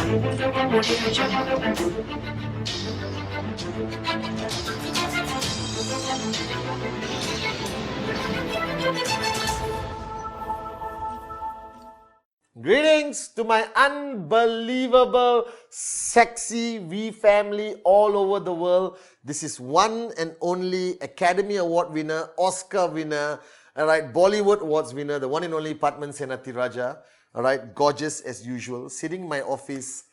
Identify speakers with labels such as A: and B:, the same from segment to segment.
A: Greetings to my unbelievable, sexy V family all over the world. This is one and only Academy Award winner, Oscar winner, all right, Bollywood Awards winner, the one and only Pathman Senathirajah, all right, gorgeous as usual, sitting in my office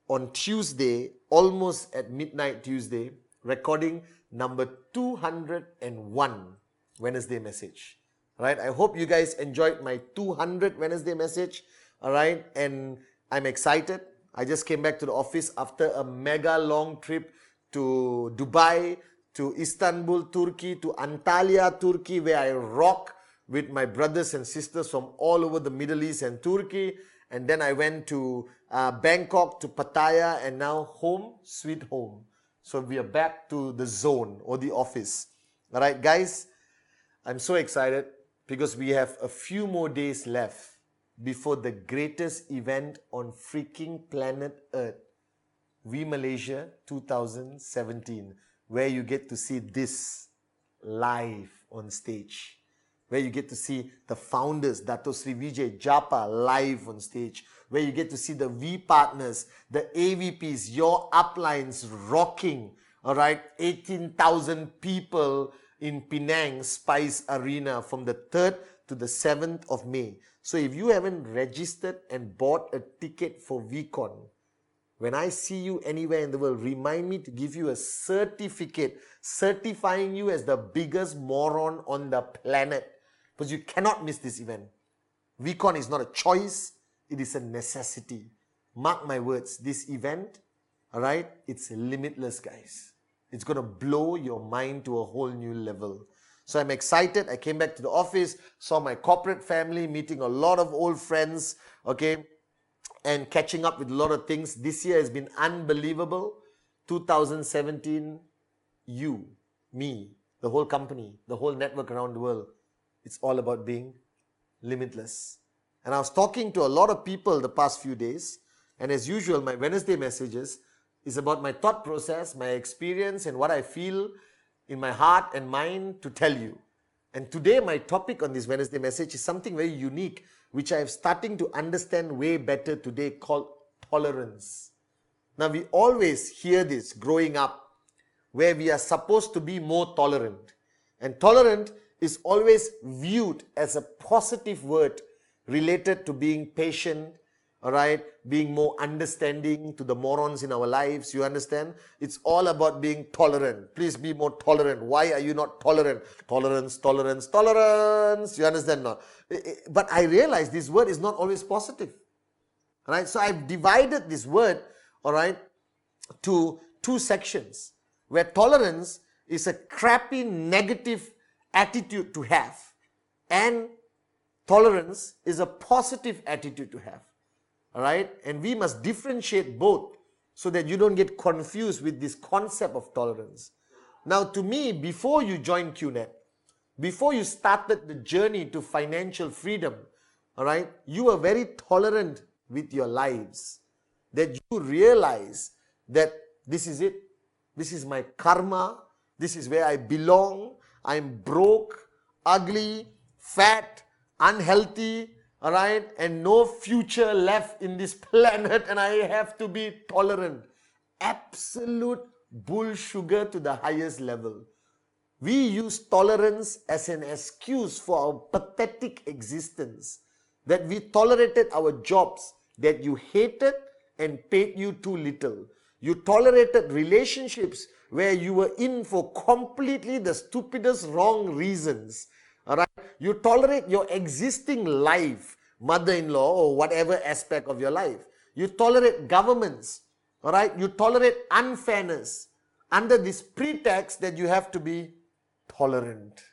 A: on Tuesday, almost at midnight Tuesday, recording number 201 Wednesday message. All right, I hope you guys enjoyed my 200 Wednesday message. All right, and I'm excited. I just came back to the office after a mega long trip to Dubai, to Istanbul, Turkey, to Antalya, Turkey, where I rock with my brothers and sisters from all over the Middle East and Turkey. And then I went to Bangkok, to Pattaya, and now home, sweet home. So we are back to the zone or the office. All right, guys, I'm so excited because we have a few more days left before the greatest event on freaking planet Earth, V Malaysia 2017, where you get to see this live on stage, where you get to see the founders, Dato Sri Vijay Japa, live on stage, where you get to see the V partners, the AVPs, your uplines rocking, all right, 18,000 people in Penang Spice Arena from the 3rd to the 7th of May. So if you haven't registered and bought a ticket for V-Con, when I see you anywhere in the world, remind me to give you a certificate certifying you as the biggest moron on the planet. Because you cannot miss this event. V-Con is not a choice, it is a necessity. Mark my words, this event, all right, it's limitless, guys. It's going to blow your mind to a whole new level. So I'm excited. I came back to the office, saw my corporate family, meeting a lot of old friends, okay, and catching up with a lot of things. This year has been unbelievable. 2017, you, me, the whole company, the whole network around the world, it's all about being limitless. And I was talking to a lot of people the past few days, and as usual, my Wednesday messages is about my thought process, my experience, and what I feel in my heart and mind to tell you. And today my topic on this Wednesday message is something very unique, which I am starting to understand way better today, called tolerance. Now we always hear this growing up, where we are supposed to be more tolerant. And tolerant is always viewed as a positive word related to being patient, all right, being more understanding to the morons in our lives, you understand? It's all about being tolerant. Please be more tolerant. Why are you not tolerant? Tolerance, tolerance, tolerance. You understand now? But I realize this word is not always positive. All right, so I've divided this word, all right, to two sections, where tolerance is a crappy negative attitude to have, and tolerance is a positive attitude to have. All right, and we must differentiate both so that you don't get confused with this concept of tolerance. Now, to me, before you joined QNet, before you started the journey to financial freedom, all right, you were very tolerant with your lives. That you realize that this is it. This is my karma. This is where I belong. I'm broke, ugly, fat, unhealthy, all right, and no future left in this planet, and I have to be tolerant. Absolute bull sugar to the highest level. We use tolerance as an excuse for our pathetic existence. That we tolerated our jobs that you hated and paid you too little. You tolerated relationships where you were in for completely the stupidest wrong reasons. All right? You tolerate your existing life, mother-in-law or whatever aspect of your life. You tolerate governments. All right? You tolerate unfairness under this pretext that you have to be tolerant.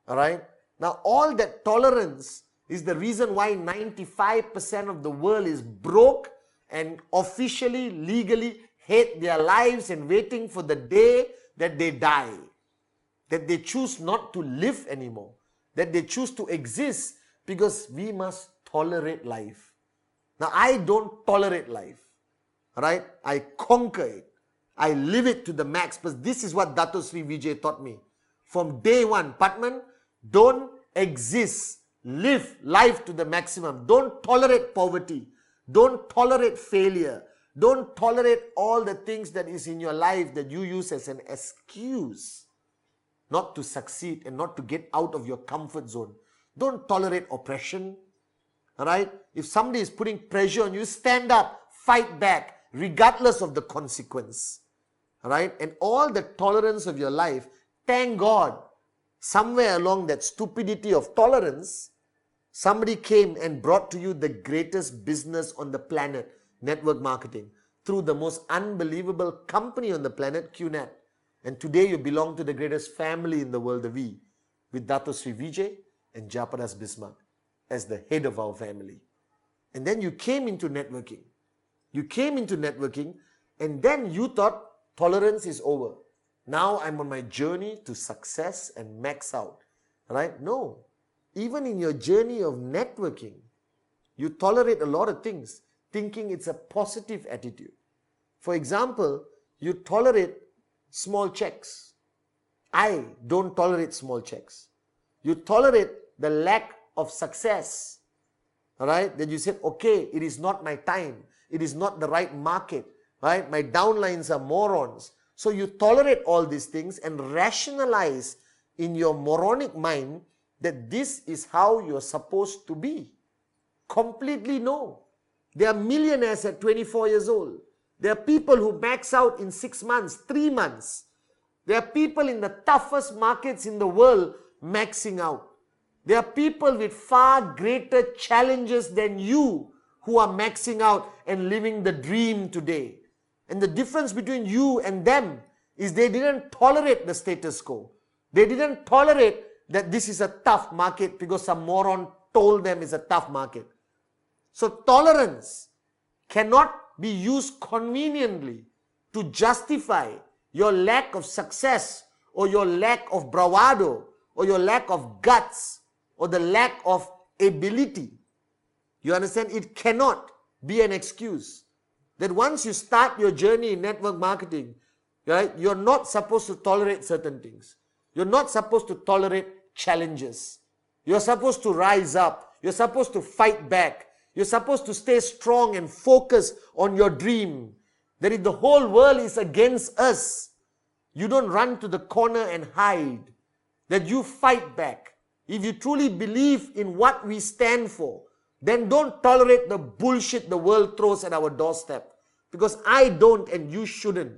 A: All right? Now, all that tolerance is the reason why 95% of the world is broke and officially, legally hate their lives and waiting for the day that they die. That they choose not to live anymore. That they choose to exist because we must tolerate life. Now, I don't tolerate life. right? I conquer it. I live it to the max. But this is what Dato Sri Vijay taught me. From day one, Pathman, don't exist. Live life to the maximum. Don't tolerate poverty. Don't tolerate failure. Don't tolerate all the things that is in your life that you use as an excuse not to succeed and not to get out of your comfort zone. Don't tolerate oppression. Alright? If somebody is putting pressure on you, stand up, fight back, regardless of the consequence. Alright? And all the tolerance of your life, thank God, somewhere along that stupidity of tolerance, somebody came and brought to you the greatest business on the planet, network marketing, through the most unbelievable company on the planet, QNet. And today you belong to the greatest family in the world, the V, with Dato Sri Vijay and Japadas Bismarck as the head of our family. And then you came into networking. You came into networking and then you thought tolerance is over. Now I'm on my journey to success and max out. Right? No. Even in your journey of networking, you tolerate a lot of things, thinking it's a positive attitude. For example, you tolerate small checks. I don't tolerate small checks. You tolerate the lack of success. Alright? Then you said, okay, it is not my time. It is not the right market. Right? My downlines are morons. So you tolerate all these things and rationalize in your moronic mind that this is how you're supposed to be. Completely no. There are millionaires at 24 years old. There are people who max out in 6 months, 3 months. There are people in the toughest markets in the world maxing out. There are people with far greater challenges than you who are maxing out and living the dream today. And the difference between you and them is they didn't tolerate the status quo. They didn't tolerate that this is a tough market because some moron told them it's a tough market. So tolerance cannot be used conveniently to justify your lack of success or your lack of bravado or your lack of guts or the lack of ability. You understand? It cannot be an excuse that once you start your journey in network marketing, right, you're not supposed to tolerate certain things. You're not supposed to tolerate challenges. You're supposed to rise up. You're supposed to fight back. You're supposed to stay strong and focus on your dream. That if the whole world is against us, you don't run to the corner and hide. That you fight back. If you truly believe in what we stand for, then don't tolerate the bullshit the world throws at our doorstep. Because I don't and you shouldn't.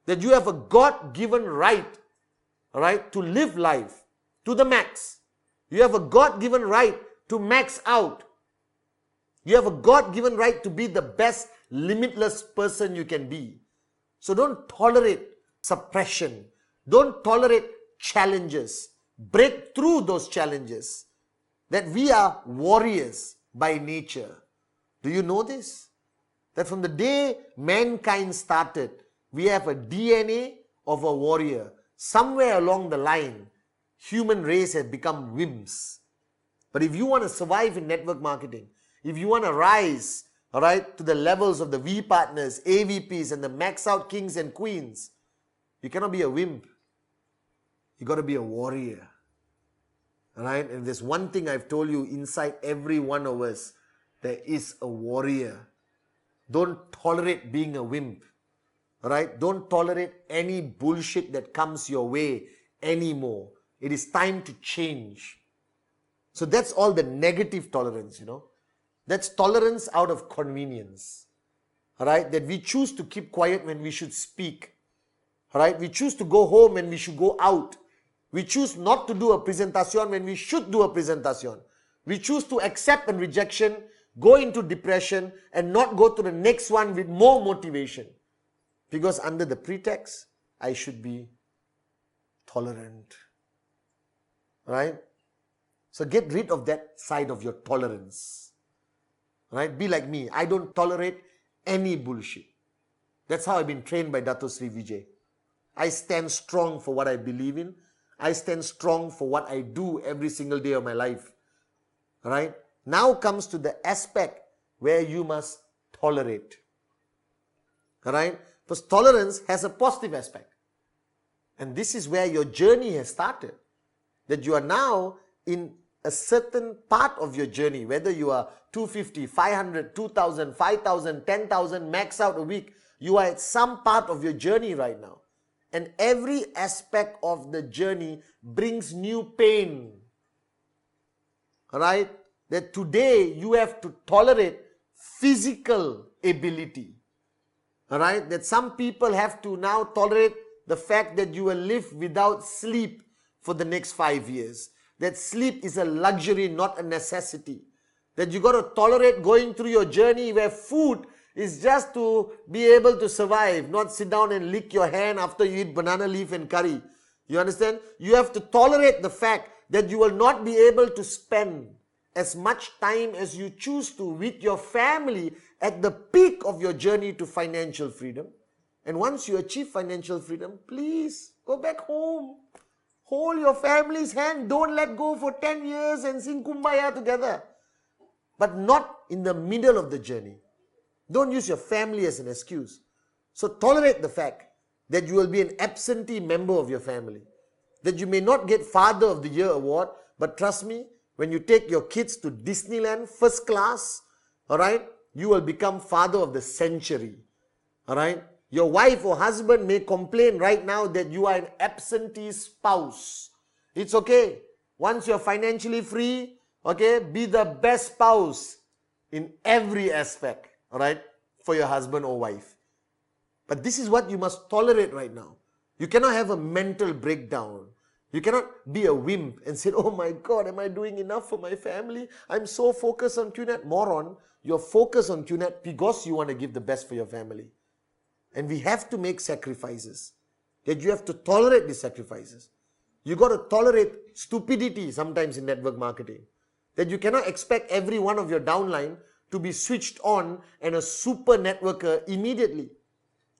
A: That you have a God-given right, all right, to live life to the max. You have a God-given right to max out. You have a God-given right to be the best limitless person you can be. So don't tolerate suppression. Don't tolerate challenges. Break through those challenges. That we are warriors by nature. Do you know this? That from the day mankind started, we have a DNA of a warrior. Somewhere along the line, human race has become wimps. But if you want to survive in network marketing, if you want to rise, all right, to the levels of the V partners, AVPs, and the max out kings and queens, you cannot be a wimp. You got to be a warrior. All right, and there's one thing I've told you inside every one of us, there is a warrior. Don't tolerate being a wimp. All right, don't tolerate any bullshit that comes your way anymore. It is time to change. So that's all the negative tolerance, you know. That's tolerance out of convenience. Alright, that we choose to keep quiet when we should speak. Alright, we choose to go home when we should go out. We choose not to do a presentation when we should do a presentation. We choose to accept and rejection, go into depression and not go to the next one with more motivation. Because under the pretext, I should be tolerant. Alright? So get rid of that side of your tolerance. Right? Be like me. I don't tolerate any bullshit. That's how I've been trained by Dato Sri Vijay. I stand strong for what I believe in. I stand strong for what I do every single day of my life. Right? Now comes to the aspect where you must tolerate. Alright? Because tolerance has a positive aspect. And this is where your journey has started. That you are now in a certain part of your journey, whether you are 250, 500, 2,000, 5,000, 10,000 max out a week, you are at some part of your journey right now. And every aspect of the journey brings new pain. Alright? That today you have to tolerate physical ability. Alright? That some people have to now tolerate the fact that you will live without sleep for the next 5 years. That sleep is a luxury, not a necessity. That you got to tolerate going through your journey where food is just to be able to survive, not sit down and lick your hand after you eat banana leaf and curry. You understand? You have to tolerate the fact that you will not be able to spend as much time as you choose to with your family at the peak of your journey to financial freedom. And once you achieve financial freedom, please go back home. Hold your family's hand. Don't let go for 10 years and sing Kumbaya together. But not in the middle of the journey. Don't use your family as an excuse. So tolerate the fact that you will be an absentee member of your family. That you may not get Father of the Year award, but trust me, when you take your kids to Disneyland first class, alright, you will become Father of the Century. Alright? Your wife or husband may complain right now that you are an absentee spouse. It's okay. Once you're financially free, okay, be the best spouse in every aspect, alright, for your husband or wife. But this is what you must tolerate right now. You cannot have a mental breakdown. You cannot be a wimp and say, oh my God, am I doing enough for my family? I'm so focused on QNET. Moron, you're focused on QNET because you want to give the best for your family. And we have to make sacrifices. That you have to tolerate these sacrifices. You got to tolerate stupidity sometimes in network marketing. That you cannot expect every one of your downline to be switched on and a super networker immediately.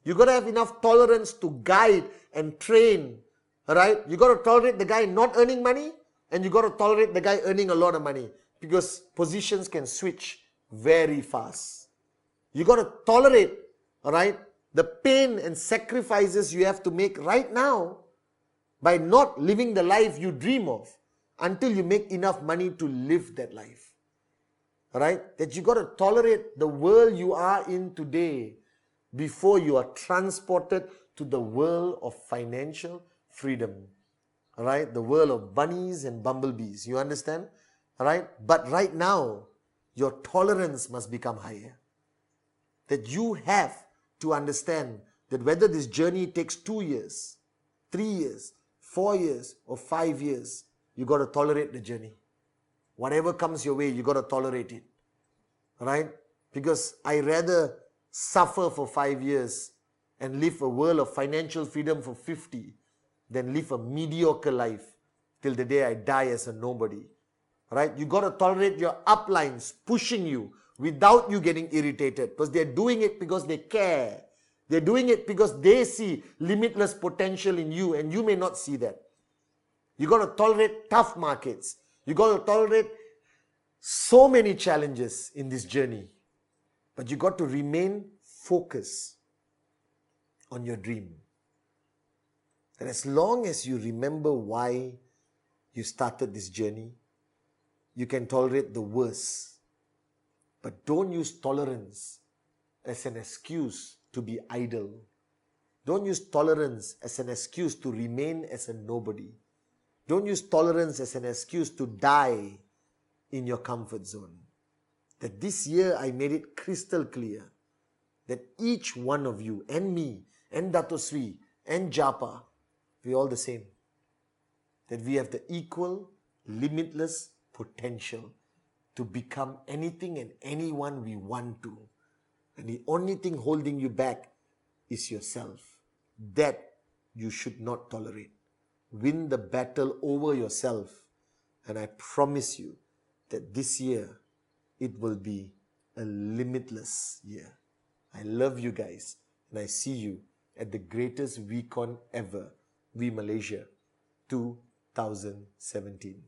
A: You got to have enough tolerance to guide and train. Alright? You got to tolerate the guy not earning money, and you got to tolerate the guy earning a lot of money, because positions can switch very fast. You got to tolerate, alright, the pain and sacrifices you have to make right now by not living the life you dream of until you make enough money to live that life. Alright? That you got to tolerate the world you are in today before you are transported to the world of financial freedom. Alright? The world of bunnies and bumblebees. You understand? Alright? But right now, your tolerance must become higher. That you have to understand that whether this journey takes 2 years, 3 years, 4 years, or 5 years, you got to tolerate the journey. Whatever comes your way, you got to tolerate it. Right? Because I rather suffer for 5 years and live a world of financial freedom for 50 than live a mediocre life till the day I die as a nobody. Right? You got to tolerate your uplines pushing you without you getting irritated, because they're doing it because they care. They're doing it because they see limitless potential in you and you may not see that. You got to tolerate tough markets. You got to tolerate so many challenges in this journey. But you got to remain focused on your dream. And as long as you remember why you started this journey, you can tolerate the worst. But don't use tolerance as an excuse to be idle. Don't use tolerance as an excuse to remain as a nobody. Don't use tolerance as an excuse to die in your comfort zone. That this year I made it crystal clear that each one of you and me and Dato Sri and Japa, we're all the same. That we have the equal, limitless potential to become anything and anyone we want to. And the only thing holding you back is yourself. That you should not tolerate. Win the battle over yourself. And I promise you that this year, it will be a limitless year. I love you guys. And I see you at the greatest V-Con ever, V Malaysia 2017.